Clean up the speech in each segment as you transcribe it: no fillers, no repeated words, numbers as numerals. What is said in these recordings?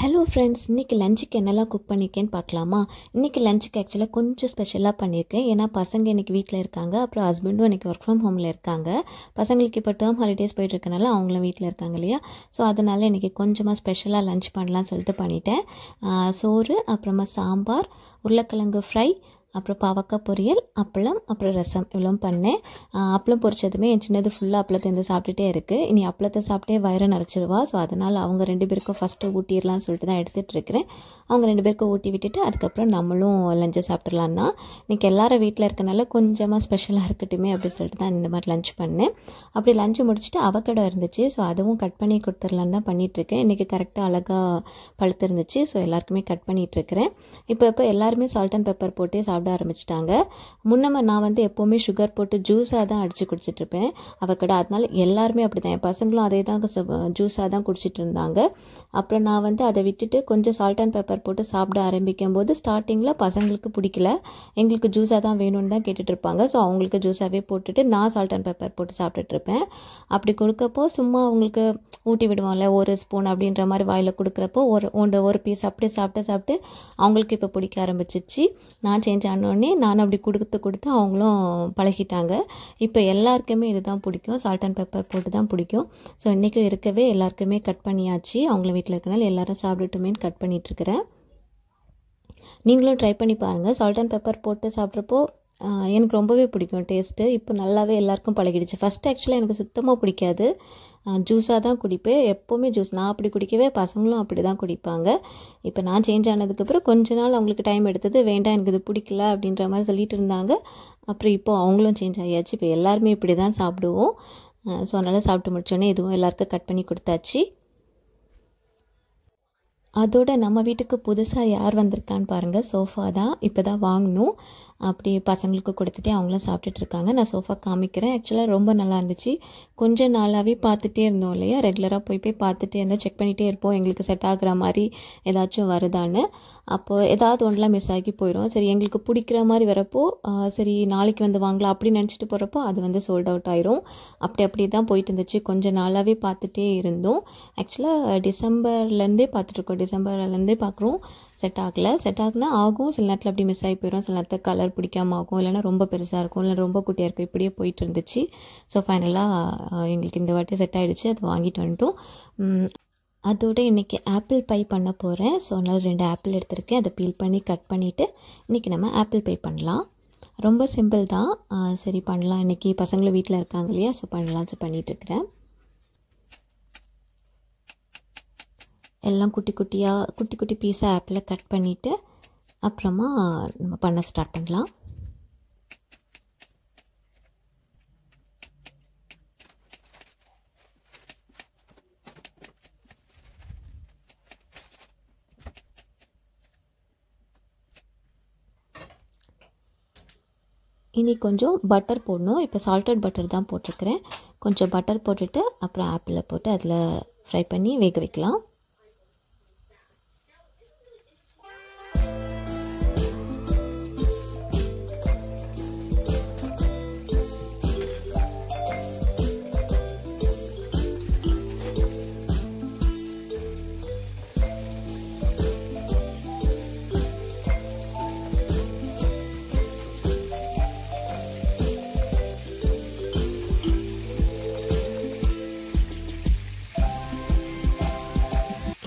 Hello friends, இன்றைக்கி லஞ்சுக்கு என்னெல்லாம் குக் பண்ணியிருக்கேன்னு பார்க்கலாமா? இன்றைக்கி லஞ்சுக்கு ஆக்சுவலாக கொஞ்சம் ஸ்பெஷலாக பண்ணியிருக்கேன். ஏன்னா பசங்க இன்றைக்கி வீட்டில் இருக்காங்க, அப்புறம் ஹஸ்பண்டும் இன்றைக்கி ஒர்க் ஃப்ரம் ஹோமில் இருக்காங்க. பசங்களுக்கு இப்போ டேர்ம் ஹாலிடேஸ் போயிட்டுருக்கனால அவங்களும் வீட்டில் இருக்காங்க இல்லையா? ஸோ அதனால் இன்றைக்கி கொஞ்சமாக ஸ்பெஷலாக லஞ்ச் பண்ணலான்னு சொல்லிட்டு பண்ணிட்டேன். சோறு, அப்புறமா சாம்பார், உருளைக்கிழங்கு ஃப்ரை, அப்புறம் பாவக்காய் பொரியல், அப்பளம், அப்புறம் ரசம் இவ்வளோ பண்ணேன். அப்பளம் பொரிச்சதுமே என் சின்னது ஃபுல்லாக அப்பளத்தை இருந்து சாப்பிட்டுட்டே இருக்குது. இனி அப்பளத்தை சாப்பிட்டே வயிறை நிறச்சிருவா. ஸோ அதனால் அவங்க 2 பேருக்கும் ஃபஸ்ட்டு ஊட்டிடலான்னு சொல்லிட்டு தான் எடுத்துகிட்டு இருக்கிறேன். அவங்க 2 பேருக்கும் ஊட்டி விட்டுட்டு அதுக்கப்புறம் நம்மளும் லஞ்சை சாப்பிட்றலான் தான். இன்றைக்கி எல்லோரும் வீட்டில் இருக்கனால கொஞ்சமாக ஸ்பெஷலாக இருக்கட்டுமே அப்படின்னு சொல்லிட்டு தான் இந்த மாதிரி லஞ்ச் பண்ணேன். அப்படி லஞ்சு முடிச்சுட்டு அவக்கடோ இருந்துச்சு. ஸோ அதுவும் கட் பண்ணி கொடுத்துடலான்னு தான் பண்ணிகிட்ருக்கேன். இன்றைக்கி கரெக்டாக அழகாக பழுத்து இருந்துச்சு. ஸோ எல்லாருக்குமே கட் பண்ணிகிட்ருக்கிறேன். இப்போ எல்லாருமே சால்ட் அண்ட் பெப்பர் போட்டு சாப்பிட ஆரம்பிச்சிட்டாங்க. முன்னமே நான் எப்போவுமே சுகர் போட்டு ஜூஸாக தான் அடித்து குடிச்சிட்ருப்பேன் அவக்கடோ. அதனால எல்லாருமே அப்படி தான், என் பசங்களும் அதே தான் ஜூஸாக தான் குடிச்சிட்டு இருந்தாங்க. அப்புறம் நான் அதை விட்டுட்டு கொஞ்சம் சால்ட் அண்ட் பெப்பர் போட்டு சாப்பிட ஆரம்பிக்கும் போது ஸ்டார்டிங்கில் பசங்களுக்கு பிடிக்கல, எங்களுக்கு ஜூஸாக தான் வேணும்னு தான் கேட்டுட்டு இருப்பாங்க. ஸோ அவங்களுக்கு ஜூஸாகவே போட்டுட்டு நான் சால்ட் அண்ட் பெப்பர் போட்டு சாப்பிட்டுட்ருப்பேன். அப்படி கொடுக்கப்போ சும்மா அவங்களுக்கு ஊட்டி விடுவோம்ல, ஒரு ஸ்பூன் அப்படின்ற மாதிரி வாயில் கொடுக்குறப்போ ஒரு பீஸ் அப்படியே சாப்பிட்டு அவங்களுக்கு இப்போ பிடிக்க ஆரம்பிச்சிச்சு. நான் சேஞ்ச் ஆனோடனே நான் அப்படி கொடுத்து அவங்களும் பழகிட்டாங்க. இப்போ எல்லாருக்குமே இது தான் பிடிக்கும், சால்ட் அண்ட் பெப்பர் போட்டு தான் பிடிக்கும். ஸோ இன்றைக்கும் இருக்கவே எல்லாருக்குமே கட் பண்ணியாச்சு. அவங்கள வீட்டில் இருக்கனால எல்லோரும் சாப்பிட்டுட்டுமேன்னு கட் பண்ணிகிட்ருக்கிறேன். நீங்களும் ட்ரை பண்ணி பாருங்கள். சால்ட் அண்ட் பெப்பர் போட்டு சாப்பிட்றப்போ எனக்கு ரொம்பவே பிடிக்கும் டேஸ்ட்டு. இப்போ நல்லாவே எல்லாருக்கும் பழகிடுச்சு. ஃபஸ்ட்டு ஆக்சுவலாக எனக்கு சுத்தமாக பிடிக்காது, ஜூஸாக தான் குடிப்பேன். எப்போவுமே ஜூஸ் நான் அப்படி குடிக்கவே பசங்களும் அப்படி தான் குடிப்பாங்க. இப்போ நான் சேஞ்ச் ஆனதுக்கப்புறம் கொஞ்ச நாள் அவங்களுக்கு டைம் எடுத்தது, வேண்டாம் எனக்கு இது பிடிக்கல அப்படின்ற மாதிரி சொல்லிட்டு இருந்தாங்க. அப்புறம் இப்போது அவங்களும் சேஞ்ச் ஆகியாச்சு. இப்போ எல்லாருமே இப்படி தான் சாப்பிடுவோம். ஸோ அதனால் சாப்பிட்டு முடிச்சோடனே இதுவும் எல்லாருக்கும் கட் பண்ணி கொடுத்தாச்சு. அதோட நம்ம வீட்டுக்கு புதுசாக யார் வந்திருக்கான்னு பாருங்கள். சோஃபா தான் இப்போ தான் வாங்கினோம். அப்படி பசங்களுக்கு கொடுத்துட்டே அவங்களும் சாப்பிட்டுட்டு இருக்காங்க. நான் சோஃபா காமிக்கிறேன். ஆக்சுவலாக ரொம்ப நல்லா இருந்துச்சு. கொஞ்ச நாளாகவே பார்த்துட்டே இருந்தோம் இல்லையா, ரெகுலராக போய் பார்த்துட்டே இருந்தோம், செக் பண்ணிகிட்டே இருப்போம் எங்களுக்கு செட் ஆகுற மாதிரி ஏதாச்சும் வருதான்னு. அப்போது ஏதாவது ஒன்றெலாம் மிஸ் ஆகி போயிடும். சரி எங்களுக்கு பிடிக்கிற மாதிரி வரப்போ சரி நாளைக்கு வாங்கலாம் அப்படி நினச்சிட்டு போகிறப்போ அது சோல்ட் அவுட் ஆயிரும். அப்படி தான் போயிட்டு இருந்துச்சு. கொஞ்சம் நாளாகவே பார்த்துட்டே இருந்தோம். ஆக்சுவலாக டிசம்பர்லேருந்தே பார்க்குறோம். செட் ஆகுனா ஆகும். சில நேரத்தில் அப்படி மிஸ் ஆகி போயிடும். சில நேரத்தில் கலர் பிடிக்காமல் ஆகும், இல்லைனா ரொம்ப பெருசாக இருக்கும், இல்லை ரொம்ப குட்டியாக இருக்கும். இப்படியே போயிட்டு இருந்துச்சு. ஸோ ஃபைனலாக எங்களுக்கு இந்த வாட்டி செட் ஆகிடுச்சு. அது வாங்கிட்டு வந்துட்டோம். அதோடு இன்றைக்கி ஆப்பிள் பை பண்ண போகிறேன். ஸோ அதனால் 2 ஆப்பிள் எடுத்திருக்கேன். அதை பீல் பண்ணி கட் பண்ணிவிட்டு இன்றைக்கி நம்ம ஆப்பிள் பை பண்ணலாம். ரொம்ப சிம்பிள் தான். சரி பண்ணலாம், இன்றைக்கி பசங்களும் வீட்டில் இருக்காங்க இல்லையா, ஸோ பண்ணலாம். ஸோ பண்ணிகிட்ருக்கிறேன். எல்லாம் குட்டி குட்டி பீஸாக ஆப்பிளை கட் பண்ணிவிட்டு அப்புறமா நம்ம பண்ண ஸ்டார்ட் பண்ணலாம். இனி கொஞ்சம் பட்டர் போடணும். இப்போ சால்டட் பட்டர் தான் போட்டிருக்கிறேன். கொஞ்சம் பட்டர் போட்டுட்டு அப்புறம் ஆப்பிளை போட்டு அதில் ஃப்ரை பண்ணி வேக வைக்கலாம்.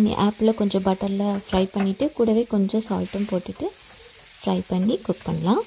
இனி ஆப்பிளை கொஞ்சம் பட்டரில் ஃப்ரை பண்ணிவிட்டு கூடவே கொஞ்சம் சால்ட்டும் போட்டுட்டு ஃப்ரை பண்ணி குக் பண்ணலாம்.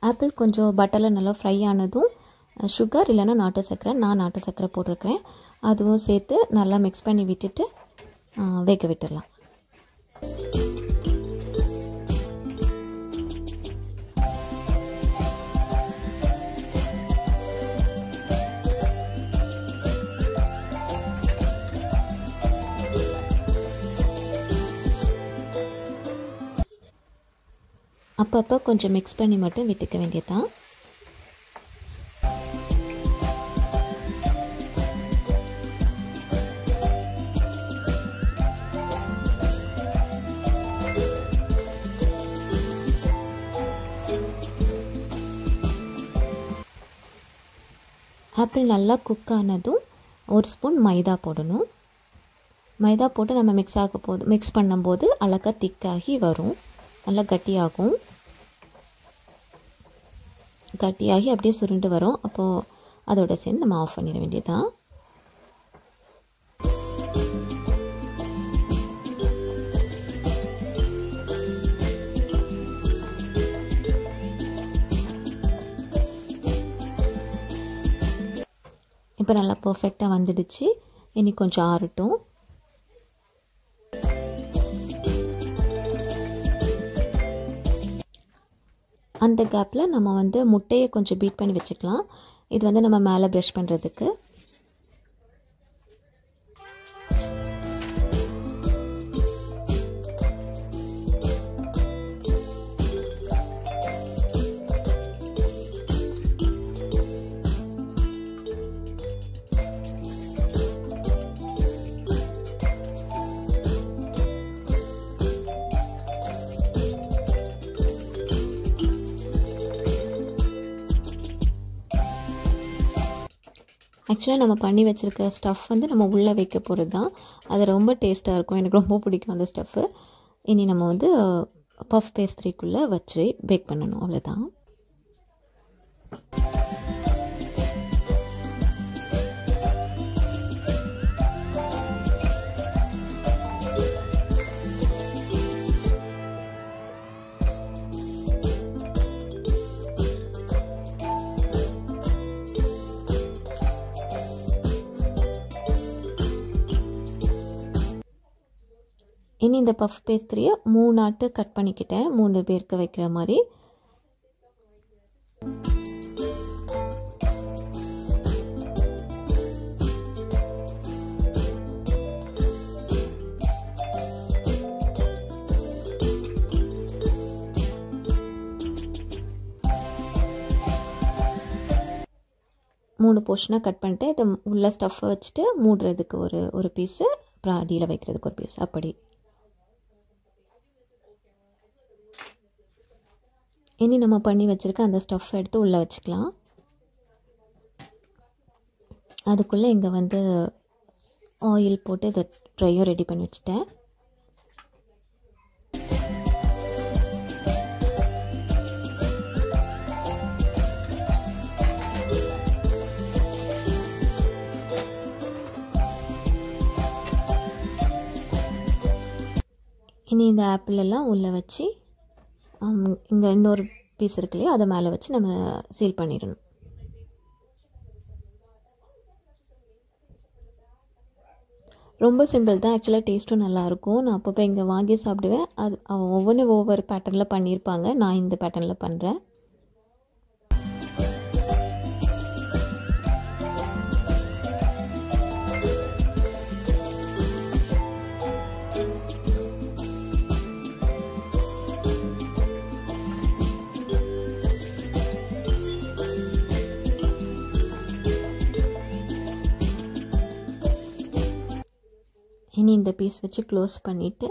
ஆப்பிள் கொஞ்சம் பட்டரில் நல்லா ஃப்ரை ஆனதும் சுகர் இல்லைன்னா நாட்டு சர்க்கரை, நான் நாட்டு சர்க்கரை போட்டிருக்கிறேன், அதுவும் சேர்த்து நல்லா மிக்ஸ் பண்ணி விட்டுட்டு வேக விட்டுடலாம். அப்பப்போ கொஞ்சம் மிக்ஸ் பண்ணி மட்டும் விட்டுக்க வேண்டியதுதான். ஆப்பிள் நல்லா குக் ஆனதும் 1 ஸ்பூன் மைதா போடணும். மைதா போட்டு நம்ம மிக்ஸ் பண்ணும்போது அழகாக திக்காகி வரும், நல்லா கட்டியாகும். கட்டியாகி அப்படியே சுருண்டு வரும். அப்போது அதோட சேர்ந்து நம்ம ஆஃப் பண்ணிட வேண்டியதுதான். இப்போ நல்லா பர்ஃபெக்டாக வந்துடுச்சு. இனி கொஞ்சம் ஆறட்டும். அந்த கேப்பில் நம்ம வந்து முட்டையை கொஞ்சம் பீட் பண்ணி வச்சுக்கலாம். இது வந்து நம்ம மேலே ப்ரஷ் பண்ணுறதுக்கு. ஆக்சுவலாக நம்ம பண்ணி வச்சுருக்க ஸ்டஃப் வந்து நம்ம உள்ளே வைக்க போகிறது தான். அது ரொம்ப டேஸ்ட்டாக இருக்கும், எனக்கு ரொம்ப பிடிக்கும் அந்த ஸ்டஃப்பு. இனி நம்ம வந்து பஃப் பேஸ்ட்ரிக்குள்ளே வச்சு பேக் பண்ணணும், அவ்வளோதான். இனி இந்த பஃப் பேஸ்ட்ரியை 3 ஆட்டு கட் பண்ணிக்கிட்டேன், 3 பேருக்கு வைக்கிற மாதிரி. மூணு போர்ஷனாக கட் பண்ணிட்டு இதை உள்ள ஸ்டஃப்பை வச்சுட்டு மூடுறதுக்கு ஒரு பீஸு, அப்புறம் அடியில் வைக்கிறதுக்கு ஒரு பீஸ், அப்படி. இனி நம்ம பண்ணி வச்சுருக்க அந்த ஸ்டஃப் எடுத்து உள்ளே வச்சுக்கலாம். அதுக்குள்ளே இங்கே வந்து ஆயில் போட்டு இதை ட்ரையும் ரெடி பண்ணி வச்சுட்டேன். இனி இந்த ஆப்பிள் எல்லாம் உள்ளே வச்சு இங்கே இன்னொரு பீஸ் இருக்கு இல்லையா, அதை மேலே வச்சு நம்ம சீல் பண்ணிடணும். ரொம்ப சிம்பிள் தான், ஆக்சுவலாக டேஸ்ட்டும் நல்லாயிருக்கும். நான் அப்பப்போ இங்கே வாங்கி சாப்பிடுவேன். அது ஒவ்வொரு பேட்டர்னில் பண்ணியிருப்பாங்க, நான் இந்த பேட்டர்னில் பண்ணுறேன். இனி இந்த பீஸ் வச்சு க்ளோஸ் பண்ணிவிட்டு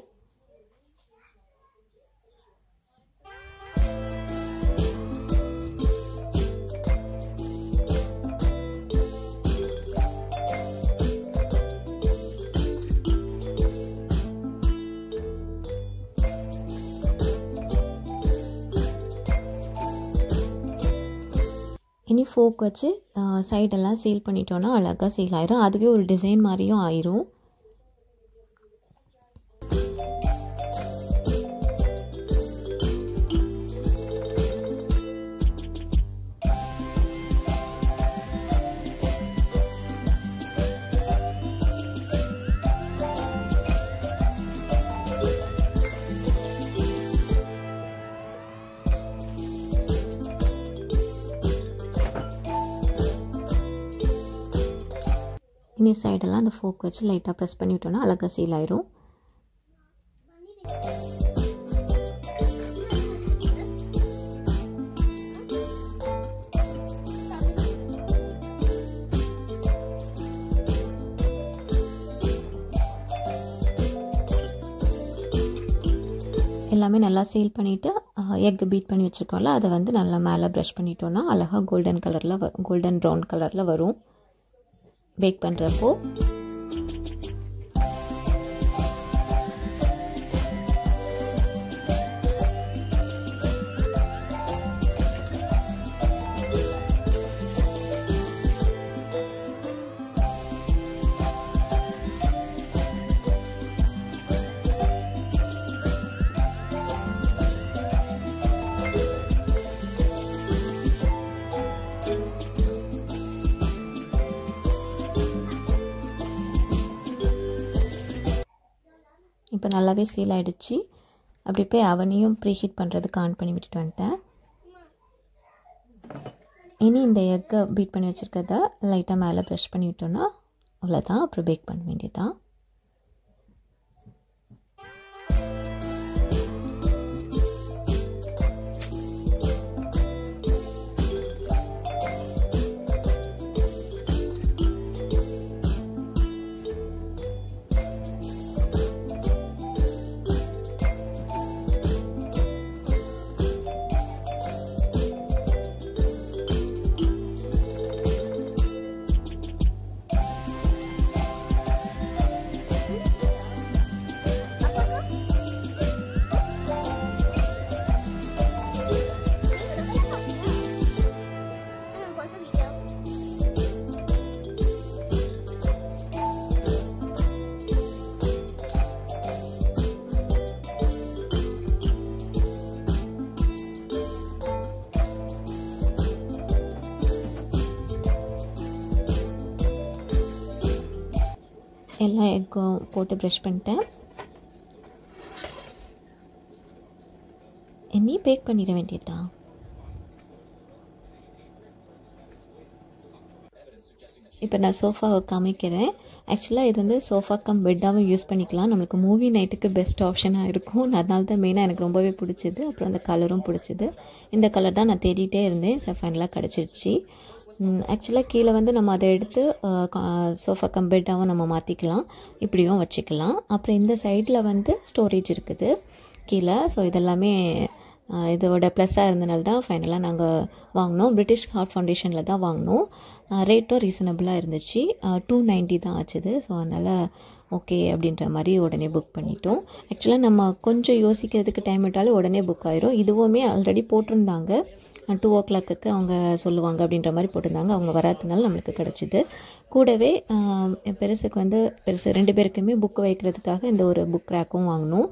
இனி ஃபோக் வச்சு சைடெல்லாம் சீல் பண்ணிட்டோன்னா அழகாக சீல் ஆயிரும். அதுவே ஒரு டிசைன் மாதிரியும் ஆயிரும். இனி சைடெல்லாம் அந்த ஃபோக் வச்சு லைட்டாக ப்ரெஸ் பண்ணிவிட்டோன்னா அழகாக சீல் ஆயிரும். எல்லாமே நல்லா சீல் பண்ணிவிட்டு எக் பீட் பண்ணி வச்சுருக்கோம்ல அதை வந்து நல்லா மேலே ப்ரஷ் பண்ணிட்டோன்னா அழகாக கோல்டன் ப்ரௌன் கலரில் வரும் பேக் பண்ணுறப்போ. இப்போ நல்லாவே சீல் ஆகிடுச்சு. அப்படி போய் அவனையும் ப்ரீ ஹீட் பண்ணுறதுக்கு ஆன் பண்ணி விட்டுட்டு வந்துட்டேன். இனி இந்த எக்கை பீட் பண்ணி வச்சுருக்கிறத லைட்டாக மேலே ப்ரெஷ் பண்ணி விட்டோன்னா அவ்வளோதான். அப்புறம் பேக் பண்ண வேண்டியதுதான். எல்லா எக்கும் போட்டு ப்ரஷ் பண்ணிட்டேன். இனி பேக் பண்ணிட வேண்டியதுதான். இப்போ நான் சோஃபாவை காமிக்கிறேன். ஆக்சுவலாக இது வந்து சோஃபா கம் பெட்டாகவும் யூஸ் பண்ணிக்கலாம். நம்மளுக்கு மூவி நைட்டுக்கு பெஸ்ட் ஆப்ஷனாக இருக்கும். அதனால தான் மெயினாக எனக்கு ரொம்பவே பிடிச்சிது. அப்புறம் அந்த கலரும் பிடிச்சிது. இந்த கலர் தான் நான் தேடிட்டே இருந்தேன். ஃபைனலாக கிடச்சிருச்சு. ஆக்சுவலாக கீழே வந்து நம்ம அதை எடுத்து சோஃபா கம் பெட்டாகவும் நம்ம மாற்றிக்கலாம், இப்படியும் வச்சுக்கலாம். அப்புறம் இந்த சைடில் வந்து ஸ்டோரேஜ் இருக்குது கீழே. ஸோ இதெல்லாமே இதோட ப்ளஸ்ஸாக இருந்தனால தான் ஃபைனலாக நாங்கள் வாங்கினோம். பிரிட்டிஷ் ஹார்ட் ஃபவுண்டேஷனில் தான் வாங்கினோம். ரேட்டும் ரீசனபிளாக இருந்துச்சு. 290 தான் ஆச்சுது. ஸோ அதனால் ஓகே அப்படின்ற மாதிரி உடனே புக் பண்ணிட்டோம். ஆக்சுவலாக நம்ம கொஞ்சம் யோசிக்கிறதுக்கு டைம் விட்டாலும் உடனே புக் ஆயிரும். இதுவுமே ஆல்ரெடி போட்டிருந்தாங்க. 2 o'clock அவங்க சொல்லுவாங்க அப்படின்ற மாதிரி போட்டிருந்தாங்க. அவங்க வராதனால நம்மளுக்கு கிடச்சிது. கூடவே பெருசுக்கு வந்து பெருசு 2 பேருக்குமே புக் வைக்கிறதுக்காக இந்த ஒரு புக் ரேக்கும் வாங்கினோம்.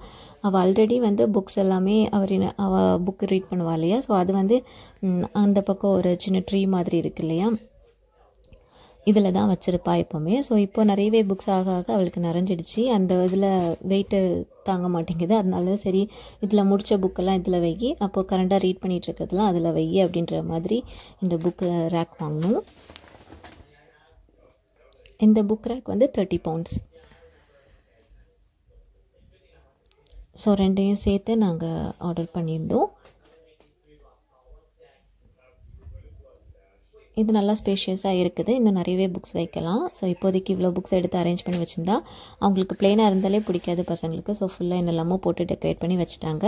அவள் ஆல்ரெடி வந்து புக்ஸ் எல்லாமே அவள் புக்கு ரீட் பண்ணுவா இல்லையா. ஸோ அது வந்து அந்த பக்கம் ஒரு சின்ன ட்ரீ மாதிரி இருக்கு இல்லையா, இதில் தான் வச்சுருப்பா எப்போவுமே. ஸோ இப்போ நிறையவே புக்ஸ் ஆக அவளுக்கு நிறைஞ்சிடுச்சு. அந்த இதில் வெயிட்டு தாங்க மாட்டேங்குது. அதனால சரி இதில் முடித்த புக்கெல்லாம் இதில் வை, அப்போது கரண்டாக ரீட் பண்ணிகிட்டு இருக்கிறதுலாம் அதில் வை அப்படின்ற மாதிரி இந்த புக்கு ரேக் வாங்கினோம். இந்த புக் ரேக் வந்து 30 pounds. ஸோ ரெண்டையும் சேர்த்து நாங்கள் ஆர்டர் பண்ணியிருந்தோம். இது நல்லா ஸ்பேஷியஸாக இருக்குது. இன்னும் நிறையவே புக்ஸ் வைக்கலாம். ஸோ இப்போதைக்கு இவ்வளோ புக்ஸ் எடுத்து அரேஞ்ச் பண்ணி வச்சுருந்தா அவங்களுக்கு பிளெயினாக இருந்தாலே பிடிக்காது பசங்களுக்கு. ஸோ ஃபுல்லாக என்னெல்லாமோ போட்டு டெக்கரேட் பண்ணி வச்சுட்டாங்க.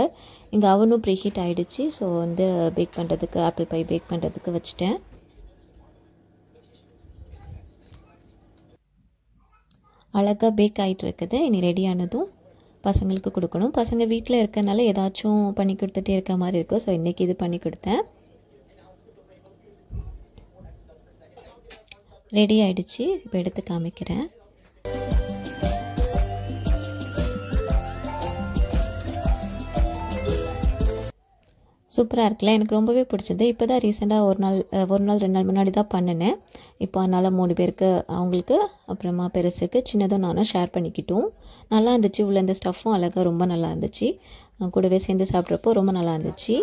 இங்கே அவனும் ப்ரீ ஹீட் ஆகிடுச்சு. ஸோ வந்து பேக் பண்ணுறதுக்கு ஆப்பிள் பை பேக் பண்ணுறதுக்கு வச்சுட்டேன். அழகாக பேக் ஆகிட்டு இருக்குது. இனி ரெடியானதும் பசங்களுக்கு கொடுக்கணும். பசங்க வீட்டில் இருக்கனால ஏதாச்சும் பண்ணி கொடுத்துட்டே இருக்க மாதிரி இருக்கும். ஸோ இன்றைக்கி இது பண்ணி கொடுத்தேன். ரெடி ஆகிடுச்சு. இப்போ எடுத்து காமிக்கிறேன். சூப்பராக இருக்குல்ல, எனக்கு ரொம்பவே பிடிச்சது. இப்போ தான் ரீசெண்டாக ஒரு நாள் 2 நாள் முன்னாடி தான் பண்ணினேன். இப்போ அதனால் 3 பேருக்கு, அவங்களுக்கு அப்புறமா பெருசுக்கு, சின்னதும் நானும் ஷேர் பண்ணிக்கிட்டோம். நல்லா இருந்துச்சு. உள்ள இந்த ஸ்டஃப்பும் அழகாக ரொம்ப நல்லா இருந்துச்சு. கூடவே சேர்ந்து சாப்பிட்றப்போ ரொம்ப நல்லா இருந்துச்சு.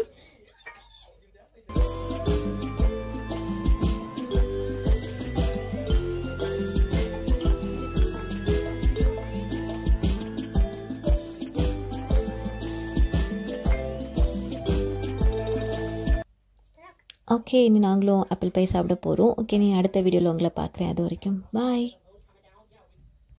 ஓகே, இனி நாங்களும் ஆப்பிள் பை சாப்பிட போகிறோம். ஓகே, நீ அடுத்த வீடியோவில் உங்களை பார்க்குறேன். அது வரைக்கும் பாய்.